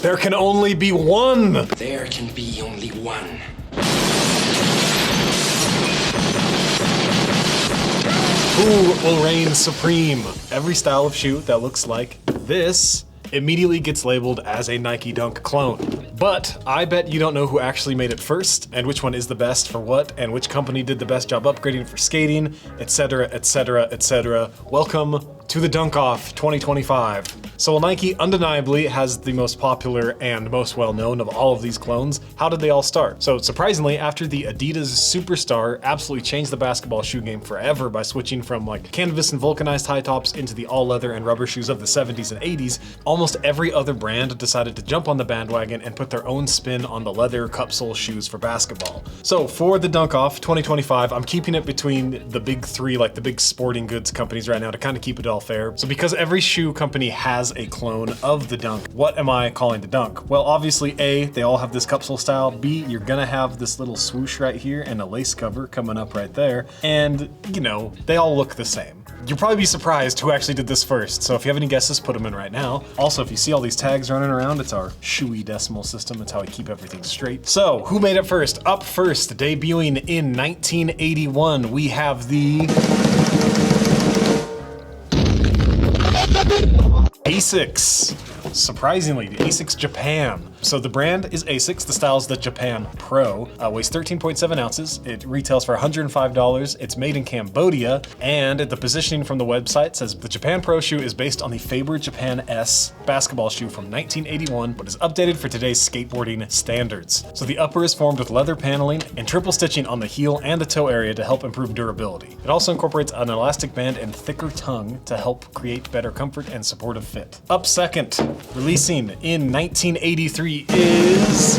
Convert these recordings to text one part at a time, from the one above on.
There can only be one. There can be only one. Who will reign supreme? Every style of shoe that looks like this immediately gets labeled as a Nike Dunk clone. But I bet you don't know who actually made it first, and which one is the best for what, and which company did the best job upgrading for skating, etc, etc, etc. Welcome to the Dunk Off 2025. So while Nike undeniably has the most popular and most well-known of all of these clones, how did they all start? So surprisingly, after the Adidas Superstar absolutely changed the basketball shoe game forever by switching from like canvas and vulcanized high tops into the all leather and rubber shoes of the 70s and 80s, almost every other brand decided to jump on the bandwagon and put their own spin on the leather cupsole shoes for basketball. So for the Dunk Off 2025, I'm keeping it between the big three, like the big sporting goods companies right now, to kind of keep it all fair. So because every shoe company has a clone of the Dunk, what am I calling the Dunk? Well, obviously A, they all have this cupsole style. B, you're gonna have this little swoosh right here and a lace cover coming up right there. And you know, they all look the same. You'll probably be surprised who actually did this first. So if you have any guesses, put them in right now. Also, if you see all these tags running around, it's our shoey decimal system. It's how we keep everything straight. So who made it first? Up first, debuting in 1981, we have the ASICS. Surprisingly, the ASICS Japan. So the brand is ASICS, the style is the Japan Pro, weighs 13.7 ounces, it retails for $105, it's made in Cambodia, and the positioning from the website says the Japan Pro shoe is based on the Faber Japan S basketball shoe from 1981, but is updated for today's skateboarding standards. So the upper is formed with leather paneling and triple stitching on the heel and the toe area to help improve durability. It also incorporates an elastic band and thicker tongue to help create better comfort and supportive fit. Up second, releasing in 1983 is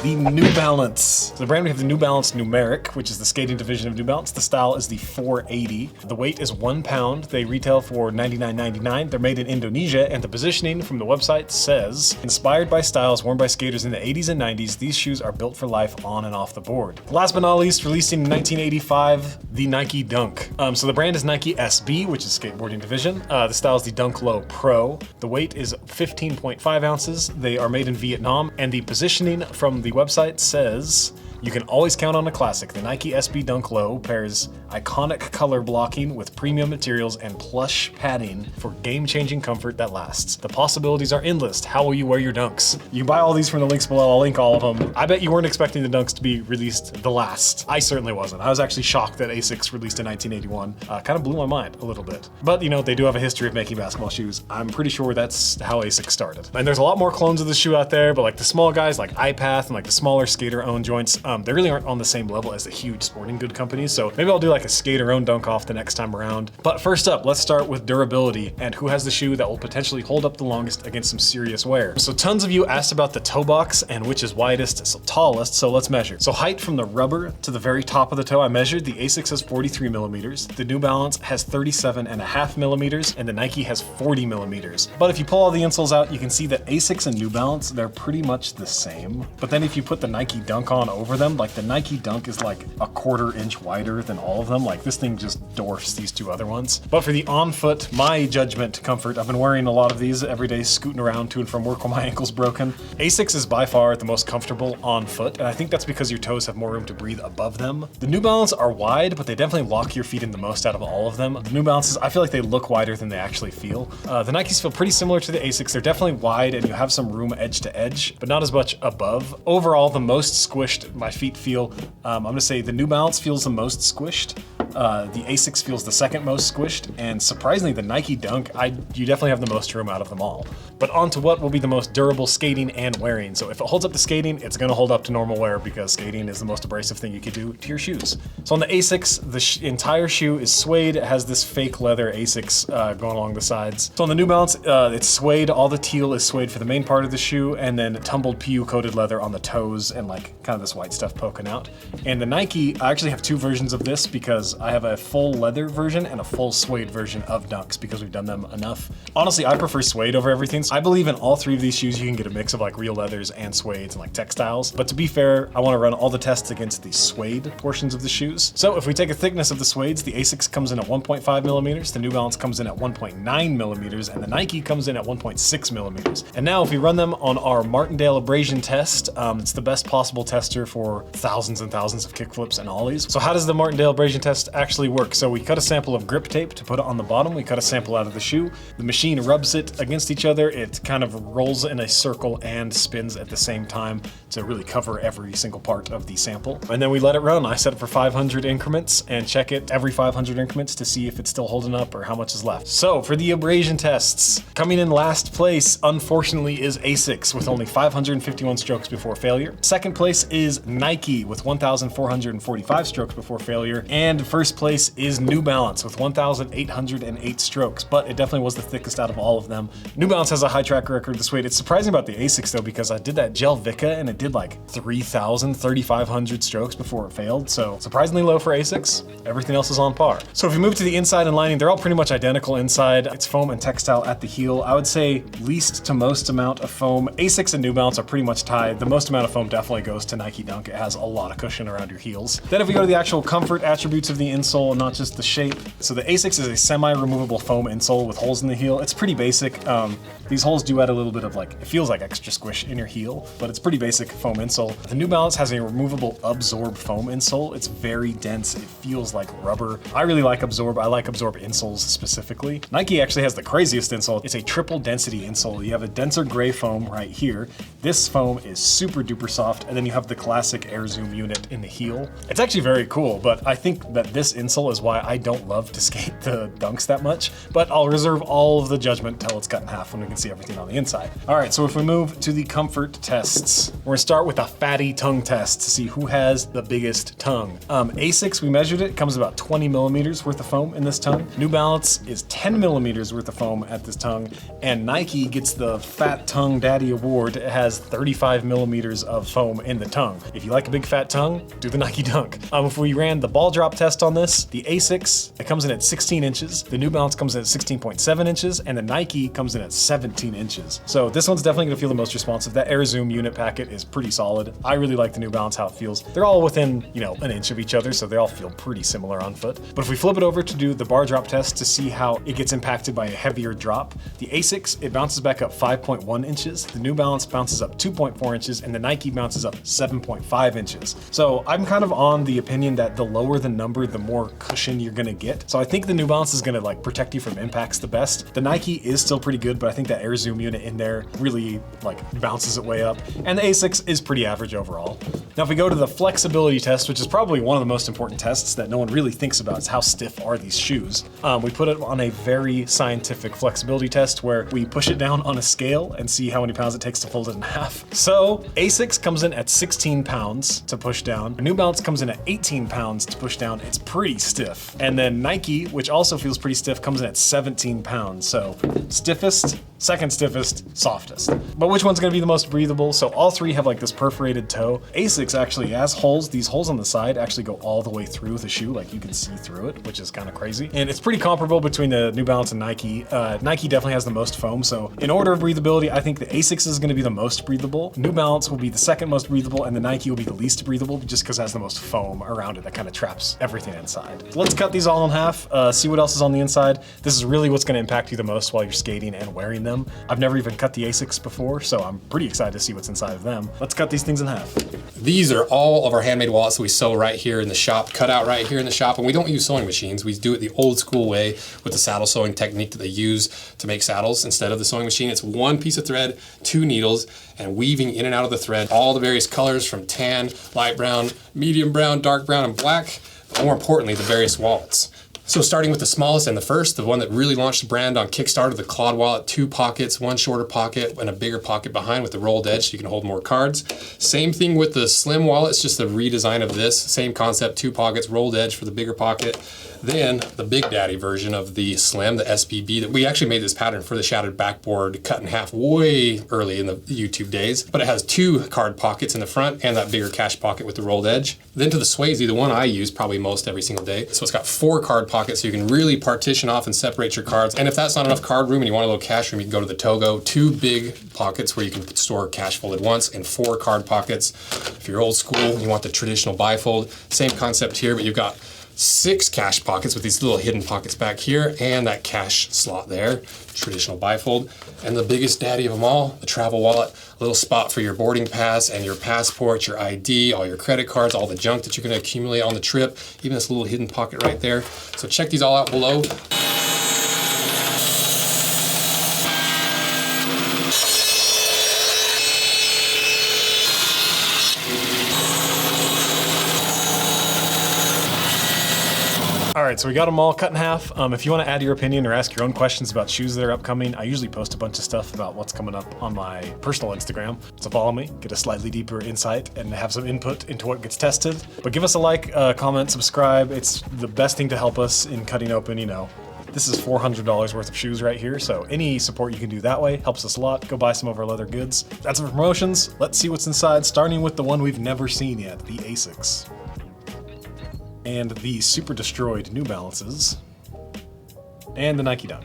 the New Balance. So the brand, we have the New Balance Numeric, which is the skating division of New Balance. The style is the 480. The weight is 1 pound. They retail for $99.99. They're made in Indonesia, and the positioning from the website says, inspired by styles worn by skaters in the 80s and 90s, these shoes are built for life on and off the board. Last but not least, releasing in 1985, the Nike Dunk. So the brand is Nike SB, which is skateboarding division. The style is the Dunk Low Pro. The weight is 15.5 ounces. They are made in Vietnam, and the positioning from the website says, you can always count on a classic. The Nike SB Dunk Low pairs iconic color blocking with premium materials and plush padding for game-changing comfort that lasts. The possibilities are endless. How will you wear your dunks? You can buy all these from the links below. I'll link all of them. I bet you weren't expecting the dunks to be released the last. I certainly wasn't. I was actually shocked that ASICS released in 1981. Kind of blew my mind a little bit. But you know, they do have a history of making basketball shoes. I'm pretty sure that's how ASICS started. And there's a lot more clones of the shoe out there, but like the small guys like iPath and like the smaller skater-owned joints, they really aren't on the same level as the huge sporting good companies. So maybe I'll do like a skater-owned Dunk Off the next time around. But first up, let's start with durability and who has the shoe that will potentially hold up the longest against some serious wear. So tons of you asked about the toe box and which is widest, so tallest, so let's measure. So height from the rubber to the very top of the toe, I measured. The ASICS has 43 millimeters, the New Balance has 37.5 millimeters, and the Nike has 40 millimeters. But if you pull all the insoles out, you can see that ASICS and New Balance, they're pretty much the same. But then if you put the Nike Dunk on over them, like the Nike Dunk is like a 1/4 inch wider than all of them. Like this thing just dwarfs these two other ones. But for the on foot, my judgment comfort, I've been wearing a lot of these every day, scooting around to and from work while my ankle's broken. ASICS is by far the most comfortable on foot, and I think that's because your toes have more room to breathe above them. The New Balance are wide, but they definitely lock your feet in the most out of all of them. The New Balances, I feel like they look wider than they actually feel. The Nikes feel pretty similar to the ASICS. They're definitely wide and you have some room edge to edge, but not as much above. Overall, the most squished my feet feel, I'm gonna say the New Balance feels the most squished. The ASICS feels the second most squished, and surprisingly the Nike Dunk, you definitely have the most room out of them all. But on to what will be the most durable skating and wearing. So if it holds up to skating, it's gonna hold up to normal wear because skating is the most abrasive thing you could do to your shoes. So on the ASICS, the entire shoe is suede. It has this fake leather ASICS going along the sides. So on the New Balance, it's suede. All the teal is suede for the main part of the shoe, and then tumbled PU coated leather on the toes and like kind of this white stuff poking out. And the Nike, I actually have two versions of this because I have a full leather version and a full suede version of Dunks because we've done them enough. Honestly, I prefer suede over everything, means I believe in all three of these shoes you can get a mix of like real leathers and suedes and like textiles. But to be fair, I want to run all the tests against the suede portions of the shoes. So if we take a thickness of the suedes, the ASICS comes in at 1.5 millimeters, the New Balance comes in at 1.9 millimeters, and the Nike comes in at 1.6 millimeters. And now if we run them on our Martindale Abrasion test, it's the best possible tester for thousands and thousands of kickflips and ollies. So how does the Martindale Abrasion test actually work? So we cut a sample of grip tape to put it on the bottom. We cut a sample out of the shoe. The machine rubs it against each other. It kind of rolls in a circle and spins at the same time to really cover every single part of the sample. And then we let it run. I set it for 500 increments and check it every 500 increments to see if it's still holding up or how much is left. So for the abrasion tests, coming in last place, unfortunately, is ASICS with only 551 strokes before failure. Second place is Nike with 1,445 strokes before failure. And first place is New Balance with 1,808 strokes, but it definitely was the thickest out of all of them. New Balance has a high track record this weight. It's surprising about the ASICS though, because I did that gel Vika and it did like 3,500 strokes before it failed. So surprisingly low for ASICS. Everything else is on par. So if we move to the inside and lining, they're all pretty much identical inside. It's foam and textile at the heel. I would say least to most amount of foam. ASICS and New Balance are pretty much tied. The most amount of foam definitely goes to Nike Dunk. It has a lot of cushion around your heels. Then if we go to the actual comfort attributes of the insole, not just the shape. So the ASICS is a semi-removable foam insole with holes in the heel. It's pretty basic. These holes do add a little bit of like, it feels like extra squish in your heel, but it's pretty basic foam insole. The New Balance has a removable Absorb foam insole. It's very dense. It feels like rubber. I really like Absorb. I like Absorb insoles specifically. Nike actually has the craziest insole. It's a triple density insole. You have a denser gray foam right here. This foam is super duper soft, and then you have the classic Air Zoom unit in the heel. It's actually very cool, but I think that this insole is why I don't love to skate the Dunks that much, but I'll reserve all of the judgment till it's cut in half when we can see everything on the inside. All right, so if we move to the comfort tests, we're gonna start with a Phatty tongue test to see who has the biggest tongue. ASICS, we measured it, comes about 20 millimeters worth of foam in this tongue. New Balance is 10 millimeters worth of foam at this tongue, and Nike gets the Fat Tongue Daddy Award. It has 35 millimeters of foam in the tongue. If you like a big fat tongue, do the Nike Dunk. If we ran the ball drop test on this, the ASICS, it comes in at 16 inches, the New Balance comes in at 16.7 inches, and the Nike comes in at 17 inches. So this one's definitely gonna feel the most responsive. That Air Zoom unit packet is pretty solid. I really like the New Balance, how it feels. They're all within, you know, an inch of each other, so they all feel pretty similar on foot. But if we flip it over to do the bar drop test to see how it gets impacted by a heavier drop, the ASICS, it bounces back up 5.1 inches, the New Balance bounces up 2.4 inches, and the Nike bounces up 7.5 inches. So I'm kind of on the opinion that the lower the number, the more cushion you're gonna get. So I think the New Balance is gonna like protect you from impacts the best. The Nike is still pretty good, but I think that Air Zoom unit in there really like bounces it way up. And the ASICS is pretty average overall. Now if we go to the flexibility test, which is probably one of the most important tests that no one really thinks about, is how stiff are these shoes. We put it on a very scientific flexibility test where we push it down on a scale and see how many pounds it takes to fold it in half. So ASICS comes in at 16 pounds to push down. New Balance comes in at 18 pounds to push down. It's pretty stiff. And then Nike, which also feels pretty stiff, comes in at 17 pounds. So stiffest, second stiffest, softest. But which one's gonna be the most breathable? So all three have like this perforated toe. ASICS actually has holes. These holes on the side actually go all the way through the shoe, like you can see through it, which is kind of crazy. And it's pretty comparable between the New Balance and Nike. Nike definitely has the most foam. So in order of breathability, I think the ASICS is gonna be the most breathable. New Balance will be the second most breathable, and the Nike will be the least breathable just because it has the most foam around it that kind of traps everything inside. So let's cut these all in half, see what else is on the inside. This is really what's gonna impact you the most while you're skating and wearing them. I've never even cut the ASICS before, so I'm pretty excited to see what's inside of them. Let's cut these things in half. These are all of our handmade wallets that we sew right here in the shop, cut out right here in the shop, and we don't use sewing machines. We do it the old school way with the saddle sewing technique that they use to make saddles instead of the sewing machine. It's one piece of thread, 2 needles, and weaving in and out of the thread all the various colors from tan, light brown, medium brown, dark brown, and black, but more importantly, the various wallets. So starting with the smallest and the first, the one that really launched the brand on Kickstarter, the Claude wallet, 2 pockets, 1 shorter pocket and a bigger pocket behind with the rolled edge so you can hold more cards. Same thing with the slim wallet, it's just a redesign of this. Same concept, 2 pockets, rolled edge for the bigger pocket. Then the Big Daddy version of the Slim, the SPB, that we actually made this pattern for the shattered backboard cut in half way early in the YouTube days, but it has 2 card pockets in the front and that bigger cash pocket with the rolled edge. Then to the Swayze, the one I use probably most every single day. So it's got 4 card pocket so you can really partition off and separate your cards. And if that's not enough card room and you want a little cash room, you can go to the Togo. 2 big pockets where you can store cash folded once and 4 card pockets. If you're old school and you want the traditional bifold, same concept here, but you've got 6 cash pockets with these little hidden pockets back here and that cash slot there, traditional bifold. And the biggest daddy of them all, the travel wallet, a little spot for your boarding pass and your passport, your ID, all your credit cards, all the junk that you're gonna accumulate on the trip, even this little hidden pocket right there. So check these all out below. All right, so we got them all cut in half. If you want to add your opinion or ask your own questions about shoes that are upcoming, I usually post a bunch of stuff about what's coming up on my personal Instagram. So follow me, get a slightly deeper insight, and have some input into what gets tested. But give us a like, comment, subscribe. It's the best thing to help us in cutting open, you know. This is $400 worth of shoes right here, so any support you can do that way helps us a lot. Go buy some of our leather goods. That's the promotions. Let's see what's inside, starting with the one we've never seen yet, the ASICS. And the super destroyed New Balances, and the Nike Dunk.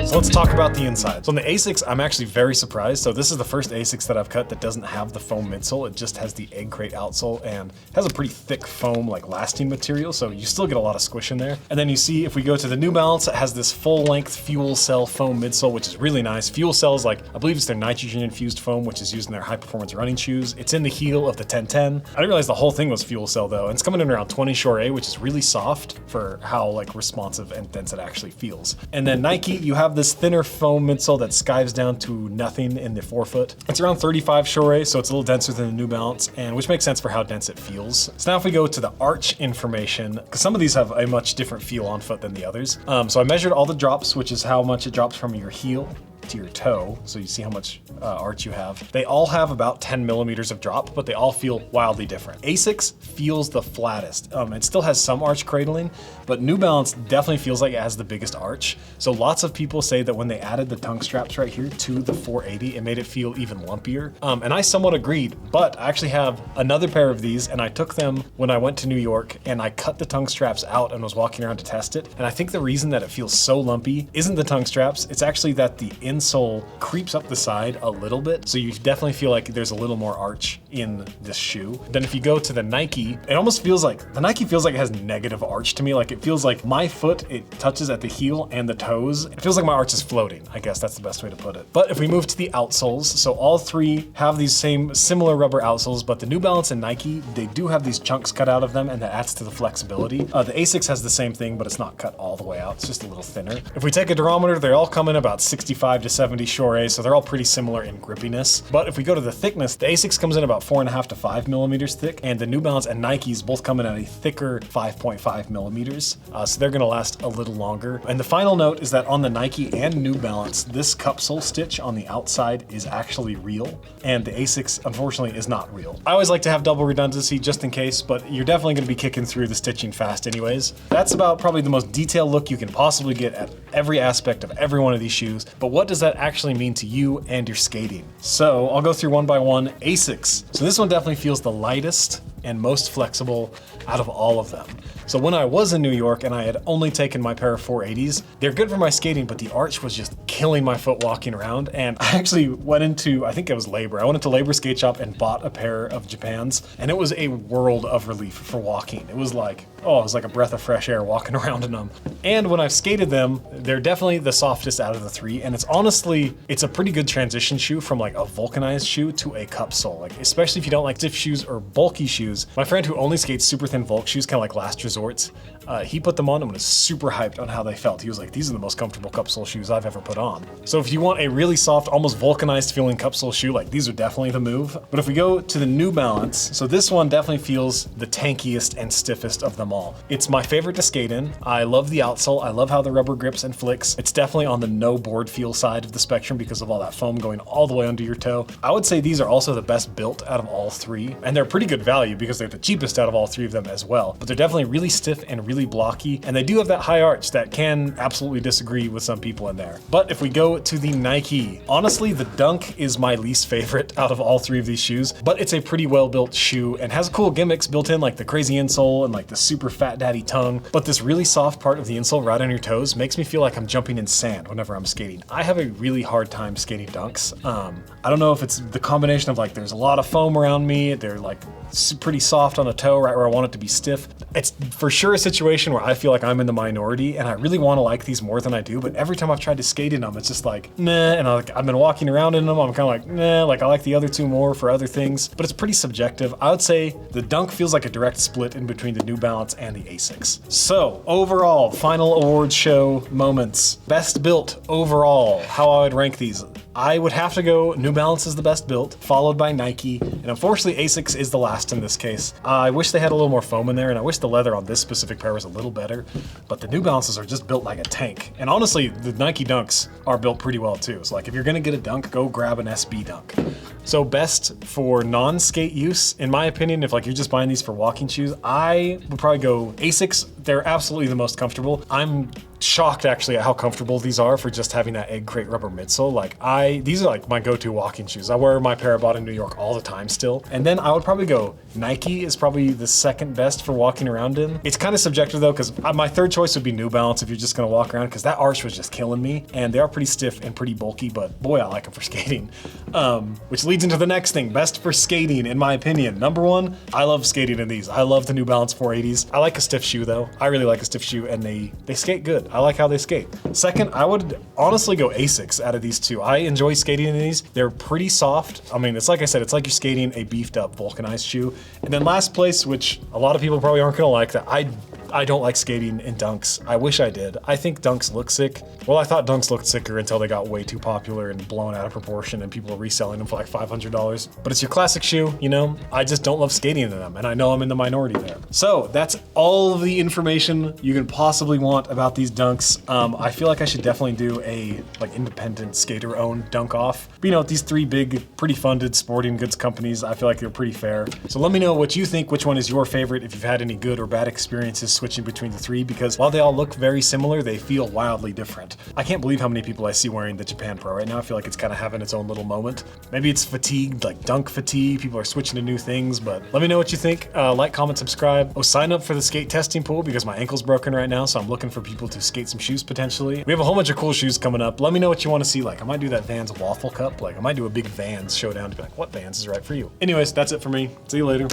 So let's talk about the inside. So on the ASICS, I'm actually very surprised. So this is the first ASICS that I've cut that doesn't have the foam midsole. It just has the egg crate outsole and has a pretty thick foam, like lasting material. So you still get a lot of squish in there. And then you see, if we go to the New Balance, it has this full length fuel cell foam midsole, which is really nice. Fuel cell is like, I believe it's their nitrogen infused foam, which is used in their high performance running shoes. It's in the heel of the 1010. I didn't realize the whole thing was fuel cell though. And it's coming in around 20 Shore A, which is really soft for how like responsive and dense it actually feels. And then Nike, you have this thinner foam midsole that skives down to nothing in the forefoot. It's around 35 Shore A, so it's a little denser than the New Balance, and which makes sense for how dense it feels. So now if we go to the arch information, because some of these have a much different feel on foot than the others. So I measured all the drops, which is how much it drops from your heel to your toe, so you see how much arch you have. They all have about 10 millimeters of drop, but they all feel wildly different. ASICS feels the flattest. It still has some arch cradling, but New Balance definitely feels like it has the biggest arch. So lots of people say that when they added the tongue straps right here to the 480, it made it feel even lumpier. And I somewhat agreed, but I actually have another pair of these, and I took them when I went to New York, and I cut the tongue straps out and was walking around to test it. And I think the reason that it feels so lumpy isn't the tongue straps, it's actually that the insole creeps up the side a little bit, so you definitely feel like there's a little more arch in this shoe. Then if you go to the Nike, it almost feels like, the Nike feels like it has negative arch to me. Like it feels like my foot, it touches at the heel and the toes. It feels like my arch is floating. I guess that's the best way to put it. But if we move to the outsoles, so all three have these similar rubber outsoles, but the New Balance and Nike, they do have these chunks cut out of them, and that adds to the flexibility. The ASICS has the same thing, but it's not cut all the way out. It's just a little thinner. If we take a durometer, they all come in about 65 to 70 Shore A, so they're all pretty similar in grippiness. But if we go to the thickness, the ASICS comes in about 4.5 to 5 millimeters thick, and the New Balance and Nikes both come in at a thicker 5.5 millimeters. So they're gonna last a little longer. And the final note is that on the Nike and New Balance, this cup sole stitch on the outside is actually real, and the ASICS unfortunately is not real. I always like to have double redundancy just in case, but you're definitely gonna be kicking through the stitching fast anyways. That's about probably the most detailed look you can possibly get at every aspect of every one of these shoes, but what does that actually mean to you and your skating? So I'll go through one by one. ASICS. So this one definitely feels the lightest and most flexible out of all of them. So when I was in New York and I had only taken my pair of 480s, they're good for my skating, but the arch was just killing my foot walking around. And I actually went into, I think it was Labor. I went into Labor Skate Shop and bought a pair of Japans, and it was a world of relief for walking. It was like, oh, it was like a breath of fresh air walking around in them. And when I've skated them, they're definitely the softest out of the three. And it's honestly, it's a pretty good transition shoe from like a vulcanized shoe to a cup sole. Like, especially if you don't like stiff shoes or bulky shoes. My friend who only skates super thin Volk shoes, kind of like Last Resorts, he put them on and was super hyped on how they felt. He was like, these are the most comfortable cup sole shoes I've ever put on. So if you want a really soft, almost vulcanized feeling cup sole shoe, like these are definitely the move. But if we go to the New Balance, so this one definitely feels the tankiest and stiffest of them all. It's my favorite to skate in. I love the outsole. I love how the rubber grips and flicks. It's definitely on the no board feel side of the spectrum because of all that foam going all the way under your toe. I would say these are also the best built out of all three, and they're pretty good value because they're the cheapest out of all three of them as well. But they're definitely really stiff and really blocky, and they do have that high arch that can absolutely disagree with some people in there. But if we go to the Nike, honestly, the Dunk is my least favorite out of all three of these shoes, but it's a pretty well-built shoe and has cool gimmicks built in, like the crazy insole and like the super fat daddy tongue. But this really soft part of the insole right on your toes makes me feel like I'm jumping in sand whenever I'm skating. I have a really hard time skating Dunks. I don't know if it's the combination of like there's a lot of foam around me, they're like pretty soft on the toe right where I want it to be stiff. It's for sure a situation where I feel like I'm in the minority and I really want to like these more than I do, but every time I've tried to skate in them, it's just like, meh, and I've been walking around in them, I'm kind of like, nah, like I like the other two more for other things, but it's pretty subjective. I would say the Dunk feels like a direct split in between the New Balance and the ASICS. So overall, final awards show moments. Best built overall, how I would rank these. I would have to go New Balance is the best built, followed by Nike, and unfortunately ASICS is the last in this case. I wish they had a little more foam in there, and I wish the leather on this specific pair was a little better, but the New Balances are just built like a tank. And honestly, the Nike Dunks are built pretty well too. So like if you're gonna get a Dunk, go grab an SB Dunk. So best for non-skate use, in my opinion, if like you're just buying these for walking shoes, I would probably go ASICS. They're absolutely the most comfortable. I'm shocked actually at how comfortable these are for just having that egg crate rubber midsole. Like these are like my go-to walking shoes. I wear my pair I bought in New York all the time still. And then I would probably go Nike is probably the second best for walking around in. It's kind of subjective though, because my third choice would be New Balance if you're just gonna walk around, because that arch was just killing me. And they are pretty stiff and pretty bulky, but boy, I like them for skating. Which leads into the next thing, best for skating in my opinion. Number one, I love skating in these. I love the New Balance 480s. I like a stiff shoe though. I really like a stiff shoe, and they skate good. I like how they skate. Second, I would honestly go ASICS out of these two. I enjoy skating in these. They're pretty soft. I mean, it's like I said, it's like you're skating a beefed up vulcanized shoe. And then last place, which a lot of people probably aren't gonna like, that I don't like skating in Dunks. I wish I did. I think Dunks look sick. Well, I thought Dunks looked sicker until they got way too popular and blown out of proportion and people are reselling them for like $500. But it's your classic shoe, you know? I just don't love skating in them, and I know I'm in the minority there. So that's all of the information you can possibly want about these Dunks. I feel like I should definitely do a like independent skater-owned Dunk off. But you know, these three big, pretty funded sporting goods companies, I feel like they're pretty fair. So let me know what you think, which one is your favorite, if you've had any good or bad experiences switching between the three, because while they all look very similar, they feel wildly different. I can't believe how many people I see wearing the Japan Pro right now. I feel like it's kind of having its own little moment. Maybe it's fatigued, like Dunk fatigue. People are switching to new things, but let me know what you think. Like, comment, subscribe. Oh, sign up for the skate testing pool because my ankle's broken right now, so I'm looking for people to skate some shoes potentially. We have a whole bunch of cool shoes coming up. Let me know what you want to see. Like, I might do that Vans waffle cup. Like, I might do a big Vans showdown to be like, what Vans is right for you? Anyways, that's it for me. See you later.